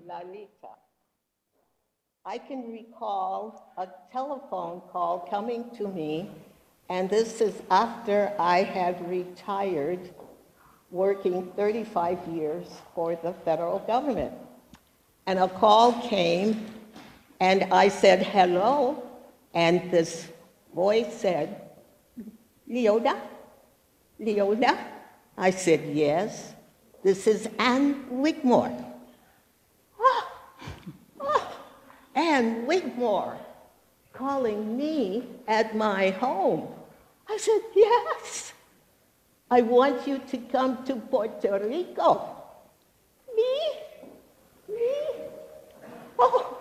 Lalita. I can recall a telephone call coming to me, and this is after I had retired, working 35 years for the federal government. And a call came, and I said, hello, and this voice said, Leola? Leola? I said, yes, this is Ann Wigmore. Ann Wigmore calling me at my home. I said, yes, I want you to come to Puerto Rico. Me? Oh.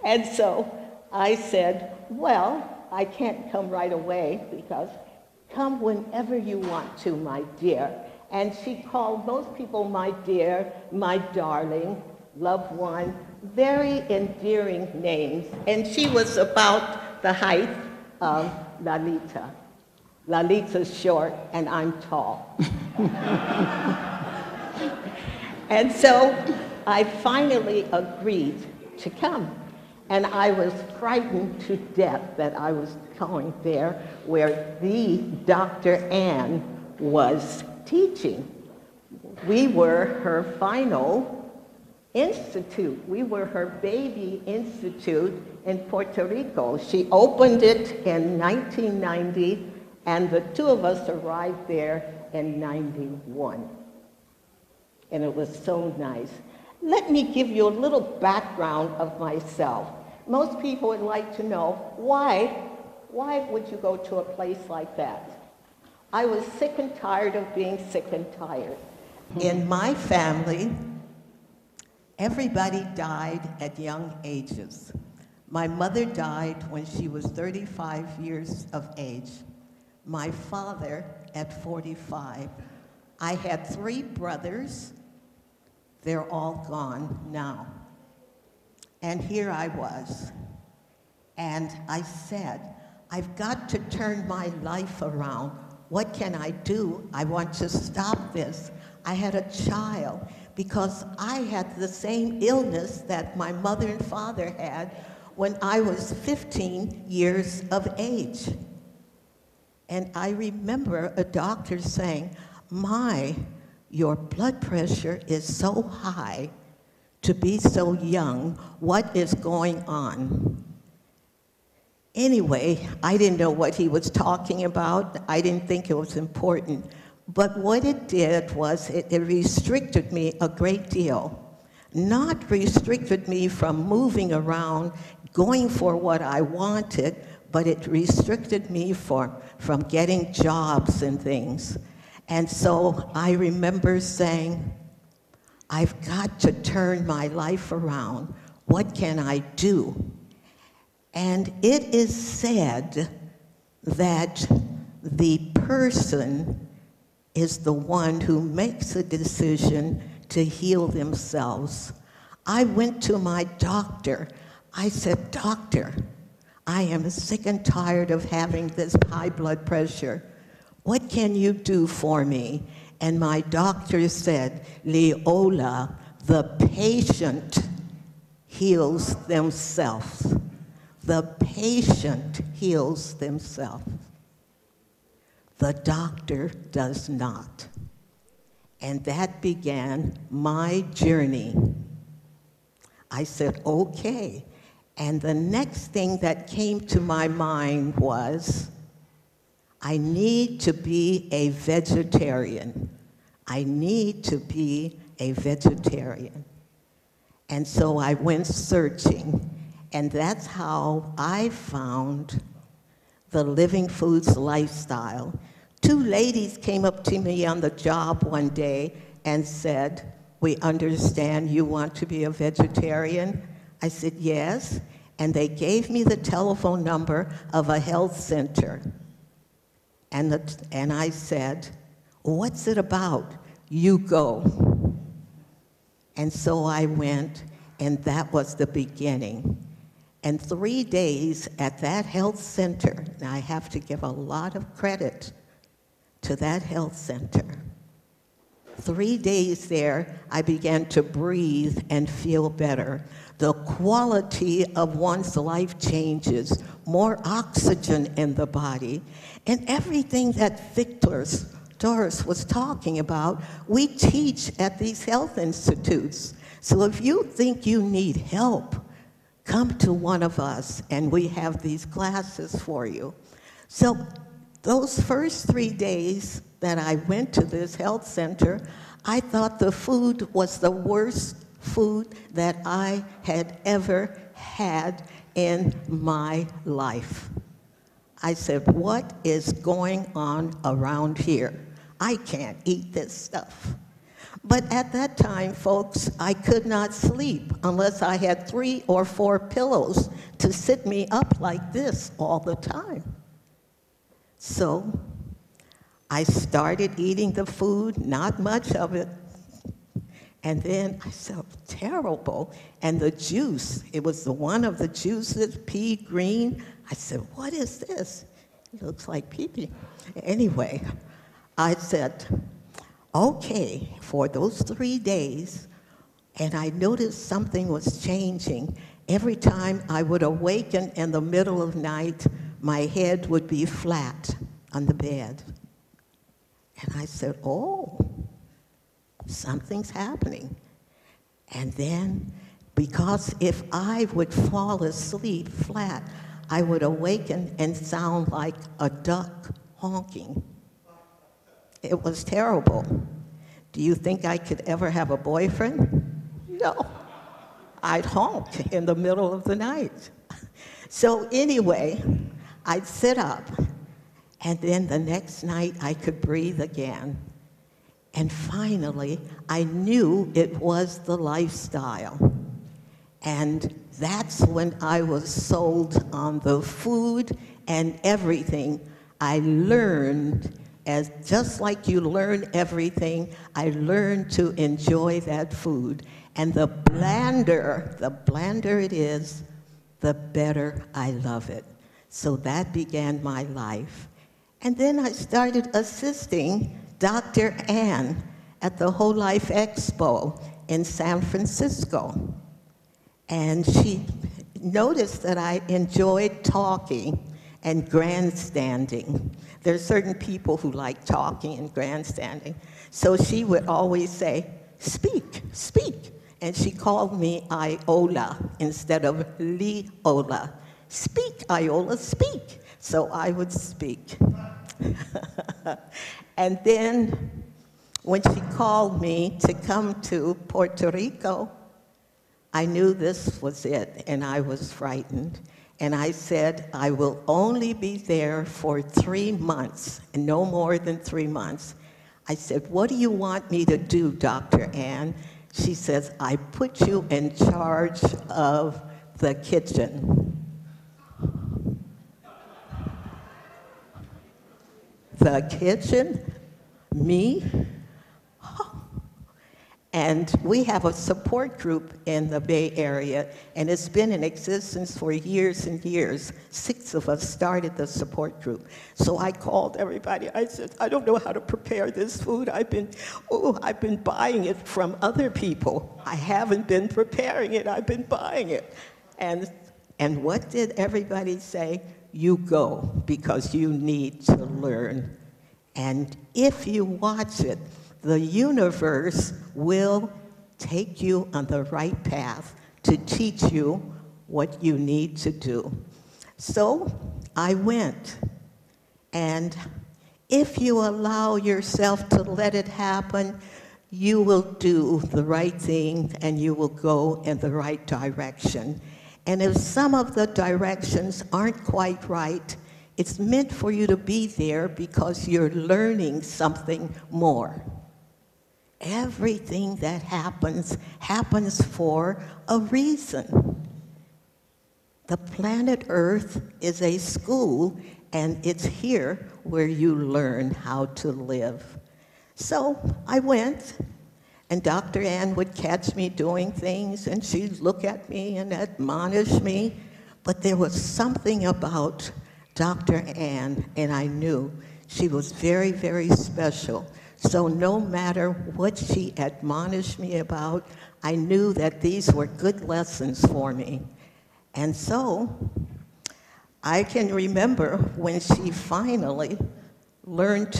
And so I said, well, I can't come right away because come whenever you want to, my dear. And she called most people my dear, my darling, loved one, very endearing names. And she was about the height of Lalita. Lalita's short and I'm tall. And so I finally agreed to come. And I was frightened to death that I was going there where the Dr. Ann was teaching. We were her final institute. We were her baby institute in Puerto Rico. She opened it in 1990, and the two of us arrived there in 91. And it was so nice. Let me give you a little background of myself. Most people would like to know, why would you go to a place like that? I was sick and tired of being sick and tired. In my family, everybody died at young ages. My mother died when she was 35 years of age. My father at 45. I had 3 brothers. They're all gone now. And here I was. And I said, I've got to turn my life around. What can I do? I want to stop this. I had a child because I had the same illness that my mother and father had when I was 15 years of age. And I remember a doctor saying, your blood pressure is so high to be so young. What is going on? Anyway, I didn't know what he was talking about. I didn't think it was important. But what it did was it restricted me a great deal. Not restricted me from moving around, going for what I wanted, but it restricted me from getting jobs and things. And so I remember saying, I've got to turn my life around. What can I do? And it is said that the person is the one who makes a decision to heal themselves. I went to my doctor. I said, doctor, I am sick and tired of having this high blood pressure. What can you do for me? And my doctor said, Leola, the patient heals themselves. The patient heals themselves. The doctor does not. And that began my journey. I said, okay. And the next thing that came to my mind was, I need to be a vegetarian. I need to be a vegetarian. And so I went searching, and that's how I found the Living Foods lifestyle. 2 ladies came up to me on the job one day and said, we understand you want to be a vegetarian. I said, yes. And they gave me the telephone number of a health center. And I said, what's it about? You go. And so I went, and that was the beginning. And 3 days at that health center, and I have to give a lot of credit to that health center. 3 days there, I began to breathe and feel better. The quality of one's life changes, more oxygen in the body, and everything that Doris was talking about, we teach at these health institutes. So if you think you need help, come to one of us, and we have these classes for you. So those first 3 days that I went to this health center, I thought the food was the worst food that I had ever had in my life. I said, what is going on around here? I can't eat this stuff. But at that time, folks, I could not sleep unless I had 3 or 4 pillows to sit me up like this all the time. So I started eating the food, not much of it. And then I felt terrible. And the juice, it was the one of the juices, pea green. I said, what is this? It looks like pee-pee. Anyway, I said, okay, for those 3 days, and I noticed something was changing. Every time I would awaken in the middle of the night, my head would be flat on the bed. And I said, oh, something's happening. And then, because if I would fall asleep flat, I would awaken and sound like a duck honking. It was terrible. Do you think I could ever have a boyfriend? No. I'd honk in the middle of the night. So anyway, I'd sit up, and then the next night I could breathe again. And finally, I knew it was the lifestyle. And that's when I was sold on the food and everything. I learned, as just like you learn everything, I learned to enjoy that food. And the blander it is, the better I love it. So that began my life. And then I started assisting Dr. Ann at the Whole Life Expo in San Francisco. And she noticed that I enjoyed talking and grandstanding. There are certain people who like talking and grandstanding. So she would always say, speak, speak. And she called me Iola instead of Leola. Speak, Iola, speak. So I would speak. And then when she called me to come to Puerto Rico, I knew this was it, and I was frightened. And I said, I will only be there for 3 months, and no more than 3 months. I said, what do you want me to do, Dr. Ann? She says, I put you in charge of the kitchen. The kitchen? Me? And we have a support group in the Bay Area, and it's been in existence for years and years. 6 of us started the support group. So I called everybody. I said, I don't know how to prepare this food. I've been buying it from other people. I haven't been preparing it. I've been buying it. And what did everybody say? You go, because you need to learn. And if you watch it, the universe will take you on the right path to teach you what you need to do. So I went, and if you allow yourself to let it happen, you will do the right thing and you will go in the right direction. And if some of the directions aren't quite right, it's meant for you to be there because you're learning something more. Everything that happens for a reason. The planet Earth is a school, and it's here where you learn how to live. So I went, and Dr. Ann would catch me doing things, and she'd look at me and admonish me. But there was something about Dr. Ann, and I knew she was very, very special. So no matter what she admonished me about, I knew that these were good lessons for me. And so I can remember when she finally learned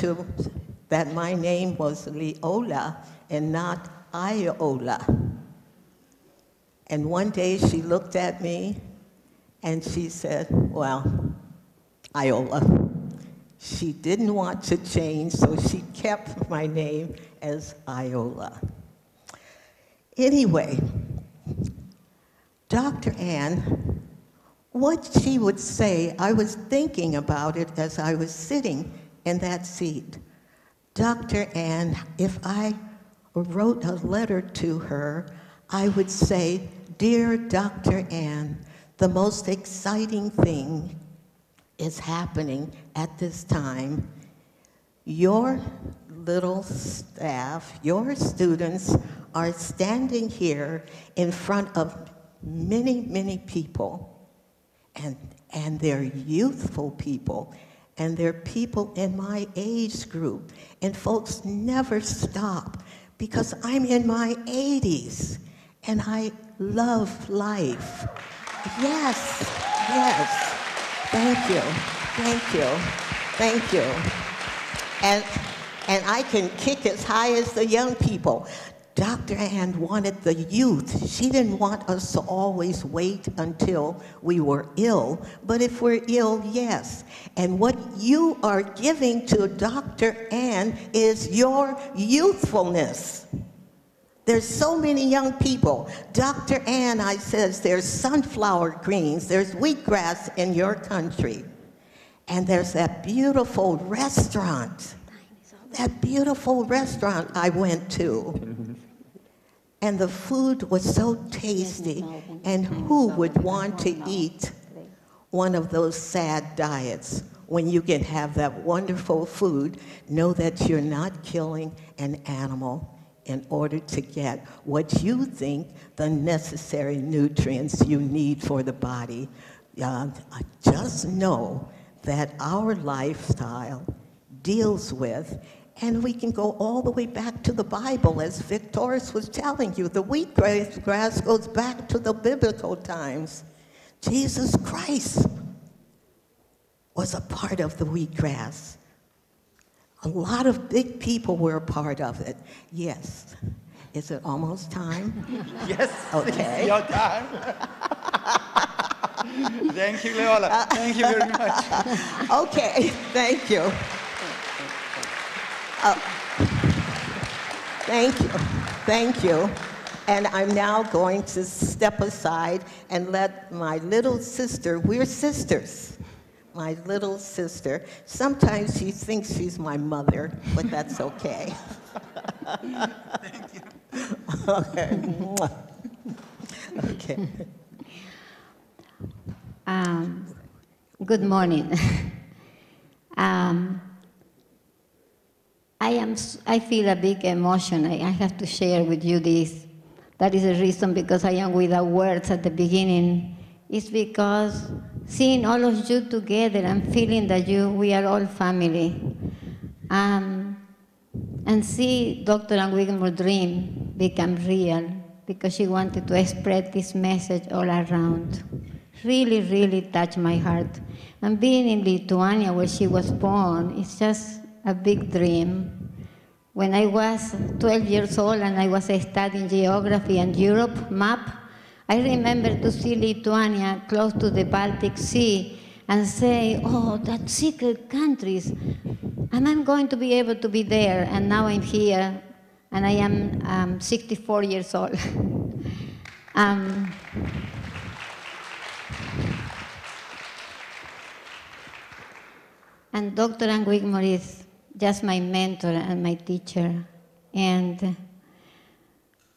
that my name was Leola and not Iola. And one day she looked at me and she said, well, Iola. She didn't want to change, so she kept my name as Iola. Anyway, Dr. Ann, what she would say, I was thinking about it as I was sitting in that seat. Dr. Ann, if I wrote a letter to her, I would say, "Dear Dr. Ann, the most exciting thing is happening at this time. Your little staff, your students are standing here in front of many, many people, and they're youthful people, and they're people in my age group, and folks never stop because I'm in my 80s, and I love life." Yes, yes. Thank you, thank you, thank you. And I can kick as high as the young people. Dr. Ann wanted the youth. She didn't want us to always wait until we were ill, but if we're ill, yes. And what you are giving to Dr. Ann is your youthfulness. There's so many young people. Dr. Ann, I says, there's sunflower greens, there's wheatgrass in your country. And there's that beautiful restaurant I went to. And the food was so tasty, and who would want to eat one of those sad diets when you can have that wonderful food? Know that you're not killing an animal in order to get what you think the necessary nutrients you need for the body. Just know that our lifestyle deals with, and we can go all the way back to the Bible, as Victorious was telling you. The wheatgrass goes back to the biblical times. Jesus Christ was a part of the wheatgrass. A lot of big people were a part of it. Yes. Is it almost time? Yes, okay. It's your time. Thank you, Leola. Thank you very much. Okay, thank you. Thank you. And I'm now going to step aside and let my little sister, we're sisters, my little sister. Sometimes she thinks she's my mother, but that's okay. Thank you. Okay. Okay. Good morning. I feel a big emotion. I have to share with you this. That is the reason because I am without words at the beginning. It's because seeing all of you together and feeling that we are all family. And see Dr. and Wigmore dream become real because she wanted to spread this message all around. Really, really touched my heart. And being in Lithuania where she was born, it's just a big dream. When I was 12 years old and I was studying geography and Europe map, I remember to see Lithuania close to the Baltic Sea and say, oh, that secret countries, and I'm going to be able to be there. And now I'm here, and I am 64 years old. And Dr. Ann Wigmore is just my mentor and my teacher. And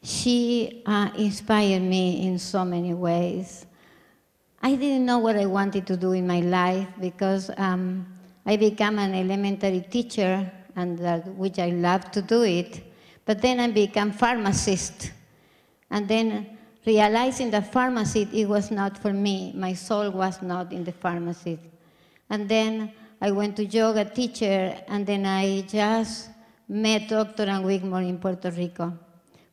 she inspired me in so many ways. I didn't know what I wanted to do in my life because I became an elementary teacher, which I love to do it. But then I became pharmacist. And then realizing that pharmacy, it was not for me. My soul was not in the pharmacy. And then I went to yoga teacher, and then I just met Dr. Ann Wigmore in Puerto Rico.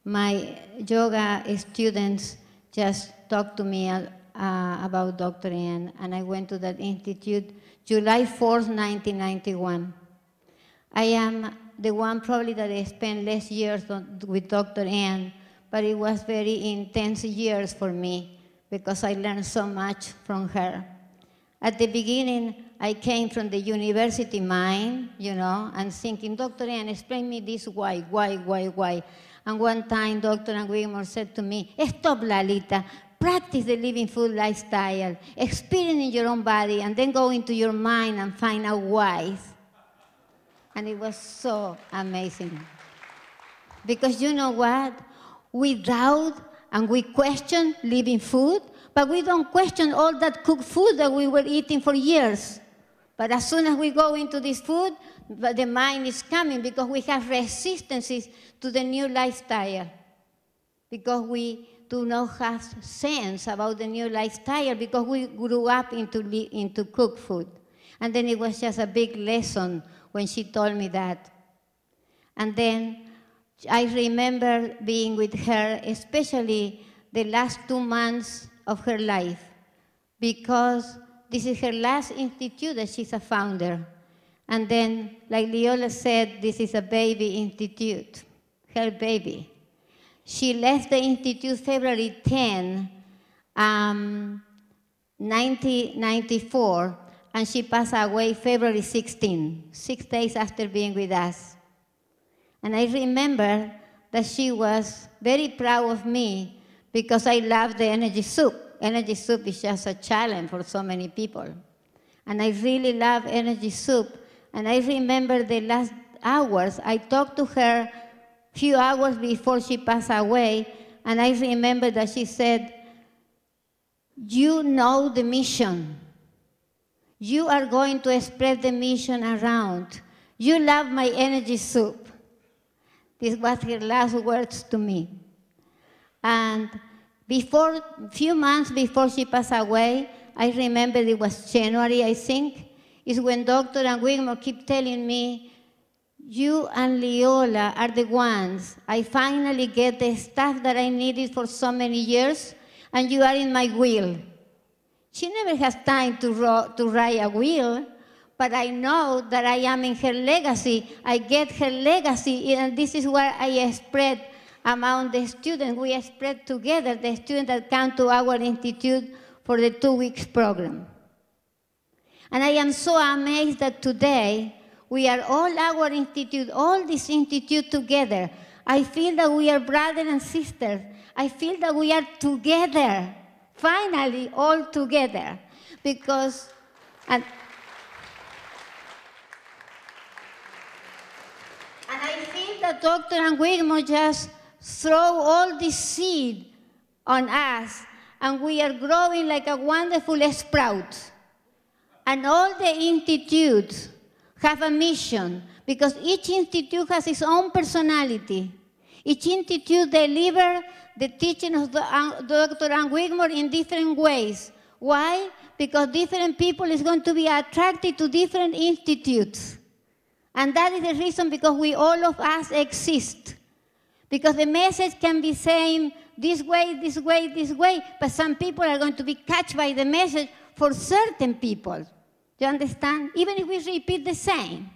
My yoga students just talked to me about Dr. Ann, and I went to that institute July 4th, 1991. I am the one probably that I spent less years with Dr. Ann, but it was very intense years for me because I learned so much from her. At the beginning, I came from the university mind, and thinking, Dr. Ann, explain me this why. And one time, Dr. Ann Wigmore said to me, stop, Lalita, practice the living food lifestyle, experience in your own body, and then go into your mind and find out why. And it was so amazing. Because you know what? We doubt and we question living food, but we don't question all that cooked food that we were eating for years. But as soon as we go into this food, the mind is coming because we have resistances to the new lifestyle. Because we do not have sense about the new lifestyle because we grew up into cooked food. And then it was just a big lesson when she told me that. And then I remember being with her, especially the last 2 months of her life, because this is her last institute that she's a founder. And then, like Leola said, this is a baby institute, her baby. She left the institute February 10, 1994, and she passed away February 16, 6 days after being with us. And I remember that she was very proud of me because I love the energy soup. Energy soup is just a challenge for so many people. And I really love energy soup. And I remember the last hours, I talked to her a few hours before she passed away, and I remember that she said, you know the mission. You are going to spread the mission around. You love my energy soup. This was her last words to me. And a few months before she passed away, I remember it was January, I think, is when Dr. Ann Wigmore kept telling me, you and Leola are the ones. I finally get the stuff that I needed for so many years, and you are in my will. She never has time to write a will, but I know that I am in her legacy. I get her legacy, and this is where I spread among the students. We spread together the students that come to our institute for the 2 weeks program. And I am so amazed that today we are all our institute, all this institute together. I feel that we are brothers and sisters. I feel that we are together, finally all together. Because, and I feel that Dr. Ann Wigmore just throw all this seed on us, and we are growing like a wonderful sprout. And all the institutes have a mission, because each institute has its own personality. Each institute delivers the teaching of Dr. Ann Wigmore in different ways. Why? Because different people is going to be attracted to different institutes. And that is the reason because we all of us exist. Because the message can be saying this way, this way, this way, but some people are going to be catched by the message for certain people. You understand? Even if we repeat the same.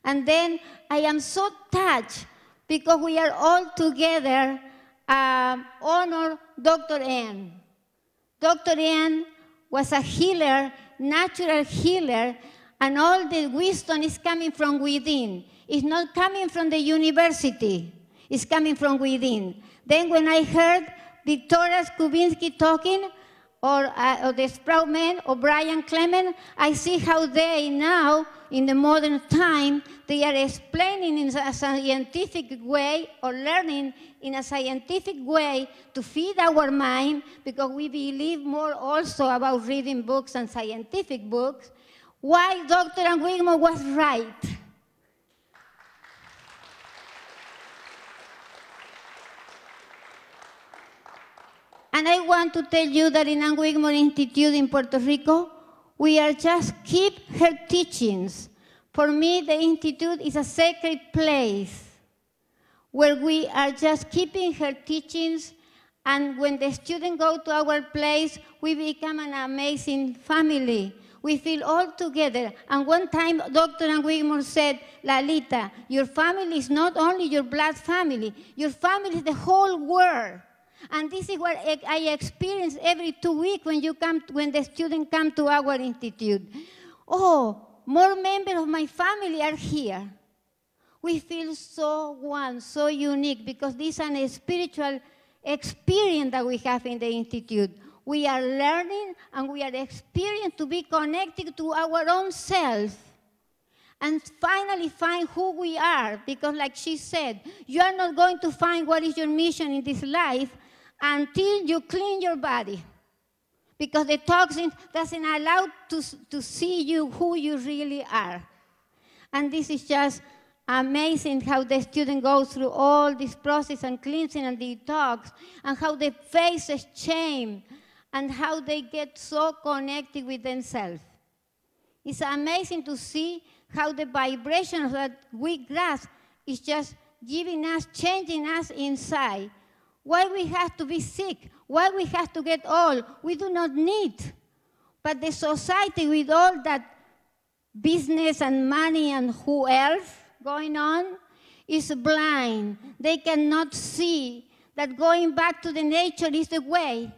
And then I am so touched because we are all together honor Dr. Ann. Dr. Ann was a healer, natural healer, and all the wisdom is coming from within. It's not coming from the university. It's coming from within. Then when I heard Victoria Skubinsky talking, or the Sprout Men, or Brian Clement, I see how they now, in the modern time, they are explaining in a scientific way, or learning in a scientific way to feed our mind, because we believe more also about reading books and scientific books, why Dr. Ann Wigmore was right. And I want to tell you that in Ann Wigmore Institute in Puerto Rico, we are just keep her teachings, For me, the Institute is a sacred place where we are just keeping her teachings, and when the students go to our place, we become an amazing family. We feel all together. And one time, Dr. Wigmore said, Lalita, your family is not only your blood family, your family is the whole world. And this is what I experience every 2 weeks when the students come to our institute. Oh, more members of my family are here. We feel so one, so unique, because this is a spiritual experience that we have in the Institute. We are learning and we are experiencing to be connected to our own self and finally find who we are, because like she said, you are not going to find what is your mission in this life until you clean your body, because the toxin doesn't allow to see you who you really are. And this is just amazing how the student goes through all this process and cleansing and detox, and how their faces change, and how they get so connected with themselves. It's amazing to see how the vibration of that wheatgrass is just giving us, changing us inside. Why we have to be sick? Why we have to get old? We do not need. But the society, with all that business and money and who else going on, is blind. They cannot see that going back to the nature is the way.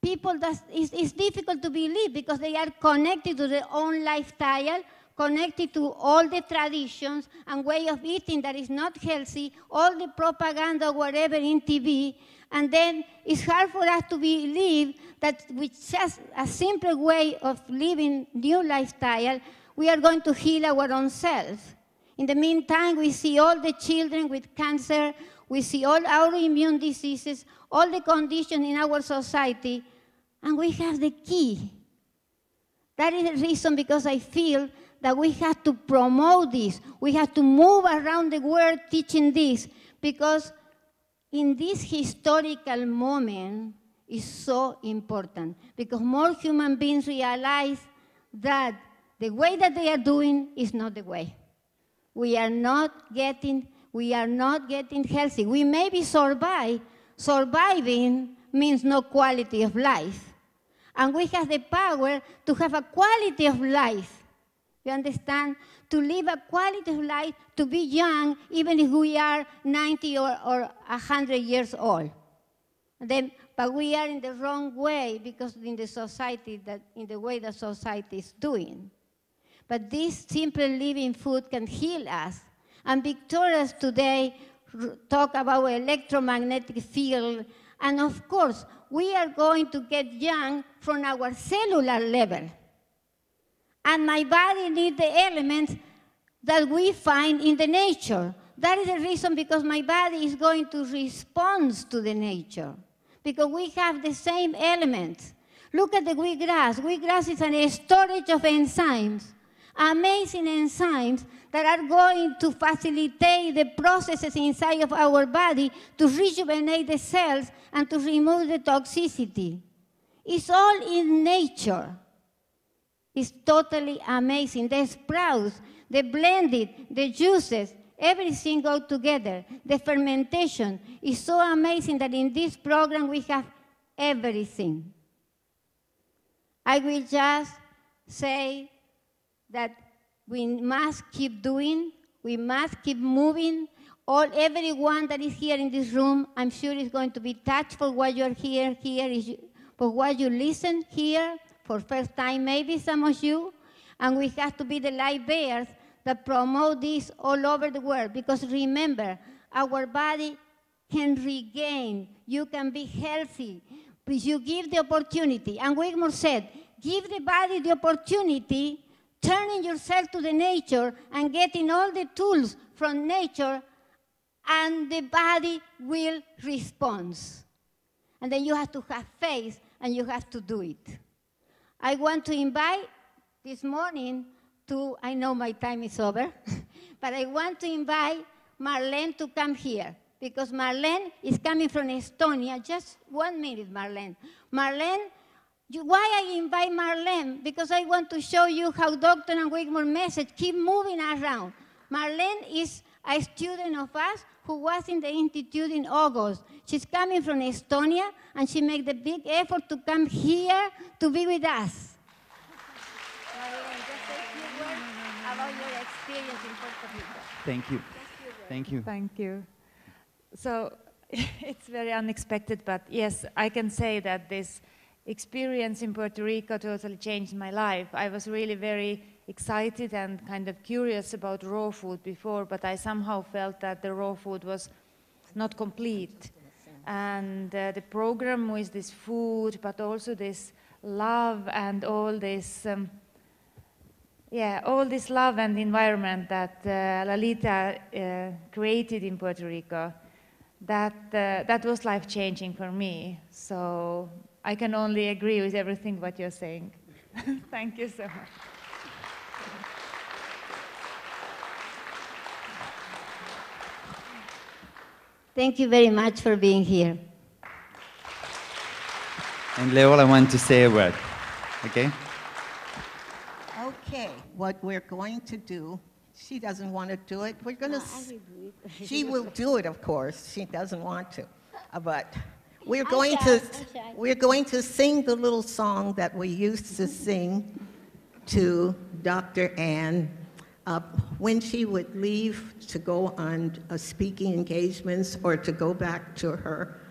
It's difficult to believe because they are connected to their own lifestyle, connected to all the traditions and way of eating that is not healthy, all the propaganda, whatever, in TV, and then it's hard for us to believe that with just a simple way of living new lifestyle, we are going to heal our own self. In the meantime, we see all the children with cancer, we see all autoimmune diseases, all the conditions in our society, and we have the key. That is the reason because I feel that we have to promote this. We have to move around the world teaching this, because in this historical moment is so important, because more human beings realize that the way that they are doing is not the way. We are not getting healthy. We maybe survive. Surviving means no quality of life. And we have the power to have a quality of life. You understand? To live a quality of life, to be young, even if we are 90 or 100 years old. But we are in the wrong way because in the way that society is doing. But this simple living food can heal us. And Victoria's today talk about electromagnetic field. And of course, we are going to get young from our cellular level. And my body needs the elements that we find in the nature. That is the reason because my body is going to respond to the nature, because we have the same elements. Look at the wheatgrass. Wheatgrass is a storage of enzymes, amazing enzymes that are going to facilitate the processes inside of our body to rejuvenate the cells and to remove the toxicity. It's all in nature. It's totally amazing. The sprouts, the blended, the juices, everything goes together. The fermentation is so amazing that in this program we have everything. I will just say that we must keep doing, we must keep moving. Everyone that is here in this room, I'm sure is going to be touched for what you're here is for what you listen here for first time, maybe some of you. And we have to be the light bearers that promote this all over the world. Because remember, our body can regain. You can be healthy. But you give the opportunity. And Wigmore said, give the body the opportunity, turning yourself to the nature and getting all the tools from nature, and the body will respond. And then you have to have faith and you have to do it. I want to invite this morning I know my time is over, but I want to invite Marlene to come here, because Marlene is coming from Estonia. Just 1 minute, Marlene. Marlene Why I invite Marlene? Because I want to show you how Dr. and Wigmore message keep moving around. Marlene is a student of us who was in the Institute in August. She's coming from Estonia, and she made the big effort to come here to be with us. Marlene, just a few words about your experience in Puerto Rico. Thank you. Thank you. Thank you. So it's very unexpected, but yes, I can say that this experience in Puerto Rico totally changed my life. I was really very excited and kind of curious about raw food before, but I somehow felt that the raw food was not complete. And the program with this food, but also this love and all this, all this love and environment that Lalita created in Puerto Rico, that was life-changing for me. So I can only agree with everything what you're saying. Thank you so much. Thank you very much for being here. And Leola, I want to say a word, okay? Okay, what we're going to do, she doesn't want to do it. We're going to, she will do it, of course. She doesn't want to, but we're going to sing the little song that we used to sing to Dr. Ann when she would leave to go on speaking engagements or to go back to her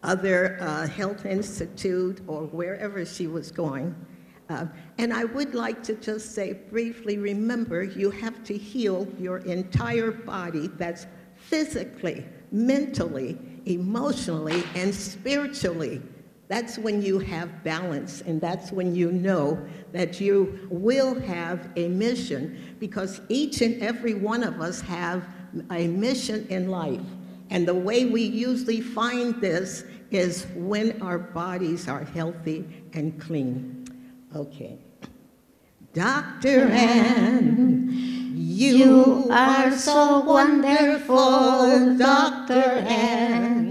other health institute or wherever she was going. And I would like to just say briefly, remember, you have to heal your entire body. That's physically, mentally, emotionally, and spiritually. That's when you have balance, and that's when you know that you will have a mission, because each and every one of us have a mission in life. And the way we usually find this is when our bodies are healthy and clean. Okay. Dr. Ann, you are so wonderful, Dr. Ann.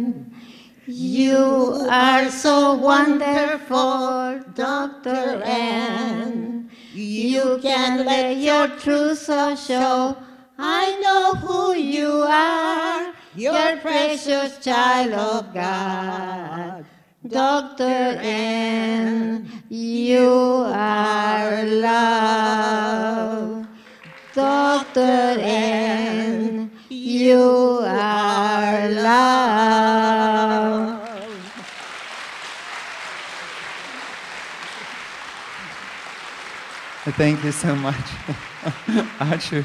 You are so wonderful, Dr. Ann. You can let your truth so show. I know who you are, your precious child of God. Dr. Ann, you are love. Dr. Ann, you are love. Thank you so much. Ačiū.